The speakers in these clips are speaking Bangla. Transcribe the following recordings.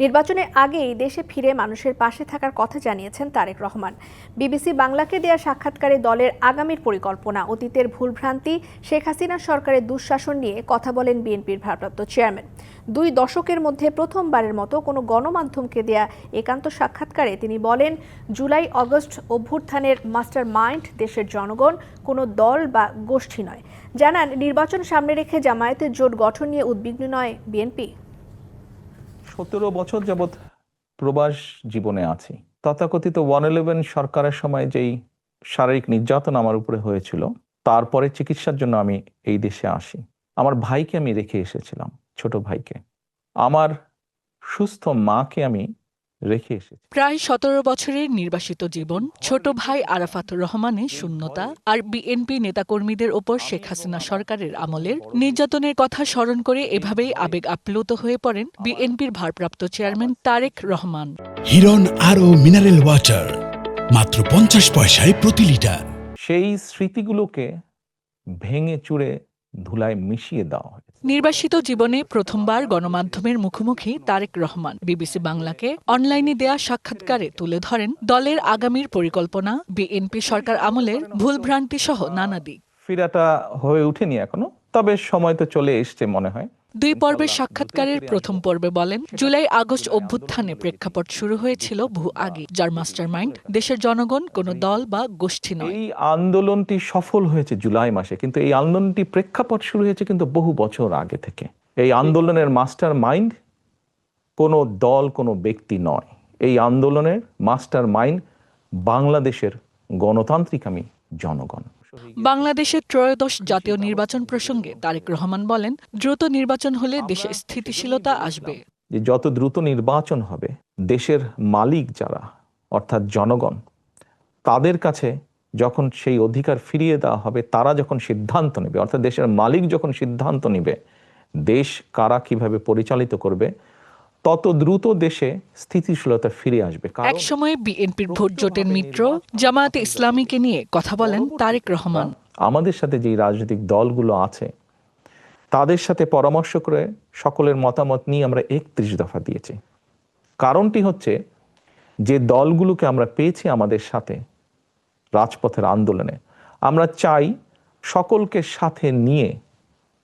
নির্বাচনের আগেই দেশে ফিরে মানুষের পাশে থাকার কথা জানিয়েছেন তারেক রহমান। বিবিসি বাংলাকে দেয়া সাক্ষাৎকারে দলের আগামীর পরিকল্পনা, অতীতের ভুলভ্রান্তি, শেখ হাসিনা সরকারের দুঃশাসন নিয়ে কথা বলেন বিএনপির ভারপ্রাপ্ত চেয়ারম্যান। 2 দশকের মধ্যে প্রথমবারের মতো কোনো গণমাধ্যমকে দেয়া একান্ত সাক্ষাৎকারে তিনি বলেন, জুলাই আগস্ট অভ্যুত্থানের মাস্টার মাইন্ড দেশের জনগণ, কোনো দল বা গোষ্ঠী নয়। জানান, নির্বাচন সামনে রেখে জামায়াতের জোট গঠন নিয়ে উদ্বিগ্ন নয় বিএনপি। 17 বছর যাবৎ প্রবাস জীবনে আছি। তথাকথিত 111 সরকারের সময় যেই শারীরিক নির্যাতন আমার উপরে হয়েছিল, তারপরে চিকিৎসার জন্য আমি এই দেশে আসি। আমার ভাইকে আমি রেখে এসেছিলাম, ছোট ভাইকে। আমার সুস্থ মাকে আমি রেখে এসেছি। প্রায় 17 বছরের নির্বাসিত জীবন, ছোট ভাই আরাফাতুর রহমানের শূন্যতা আর বিএনপি নেতাকর্মীদের ওপর শেখ হাসিনা সরকারের আমলের নির্যাতনের কথা স্মরণ করে এভাবেই আবেগ আপ্লুত হয়ে পড়েন বিএনপির ভারপ্রাপ্ত চেয়ারম্যান তারেক রহমান। হিরন আরও মিনারেল ওয়াটার মাত্র 50 পয়সায় প্রতি লিটার। সেই স্মৃতিগুলোকে ভেঙে চুরে ধুলায় মিশিয়ে দেওয়া হয়। নির্বাসিত জীবনে প্রথমবার গণমাধ্যমের মুখোমুখি তারেক রহমান বিবিসি বাংলাকে অনলাইনে দেয়া সাক্ষাৎকারে তুলে ধরেন দলের আগামীর পরিকল্পনা, বিএনপি সরকার আমলের ভুলভ্রান্তি সহ নানা দিক। ফিরাটা হয়ে ওঠেনি এখনো, তবে সময় তো চলে এসছে মনে হয়। 2 পর্বের সাক্ষাৎকারের প্রথম পর্বে বলেন, জুলাই আগস্ট অভ্যুত্থানে প্রেক্ষাপট শুরু হয়েছিল বহু আগে, যার মাস্টারমাইন্ড দেশের জনগণ, কোনো দল বা গোষ্ঠী নয়। এই আন্দোলনটি সফল হয়েছে জুলাই মাসে, কিন্তু এই আন্দোলনটি প্রেক্ষাপট শুরু হয়েছে কিন্তু বহু বছর আগে থেকে। এই আন্দোলনের মাস্টার মাইন্ড কোনো দল, কোনো ব্যক্তি নয়। এই আন্দোলনের মাস্টার মাইন্ড বাংলাদেশের গণতান্ত্রিক জনগণ। বাংলাদেশের ত্রয়োদশ জাতীয় নির্বাচন প্রসঙ্গে তারেক রহমান বলেন, দ্রুত নির্বাচন হলে দেশে স্থিতিশীলতা আসবে। যে যত দ্রুত নির্বাচন হবে, দেশের মালিক যারা অর্থাৎ জনগণ, তাদের কাছে যখন সেই অধিকার ফিরিয়ে দেওয়া হবে, তারা যখন সিদ্ধান্ত নেবে, অর্থাৎ দেশের মালিক যখন সিদ্ধান্ত নেবে দেশ কারা কিভাবে পরিচালিত করবে, তত দ্রুত দেশে স্থিতিশীলতা ফিরে আসবে। এক সময় বিএনপির ভোট জোটের মিত্র জামায়াতে ইসলামীকে নিয়ে কথা বলেন তারেক রহমান। আমাদের সাথে যে রাজনৈতিক দলগুলো আছে তাদের সাথে পরামর্শ করে সকলের মতামত নিয়ে আমরা 31 দফা দিয়েছি। কারণটি হচ্ছে, যে দলগুলোকে আমরা পেয়েছি আমাদের সাথে রাজপথের আন্দোলনে, আমরা চাই সকলকে সাথে নিয়ে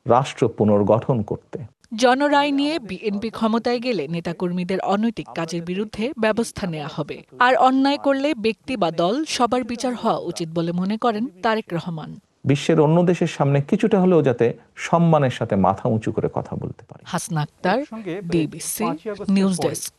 রাষ্ট্র পুনর্গঠন করতে। জনরায় নিয়ে বিএনপি ক্ষমতায় গেলে নেতাকর্মীদের অনৈতিক কাজের বিরুদ্ধে ব্যবস্থা নেওয়া হবে, আর অন্যায় করলে ব্যক্তি বা দল সবার বিচার হওয়া উচিত বলে মনে করেন তারেক রহমান। বিশ্বের অন্য দেশের সামনে কিছুটা হলেও যাতে সম্মানের সাথে মাথা উঁচু করে কথা বলতে পারে। Hasna Akhtar, BBC news desk.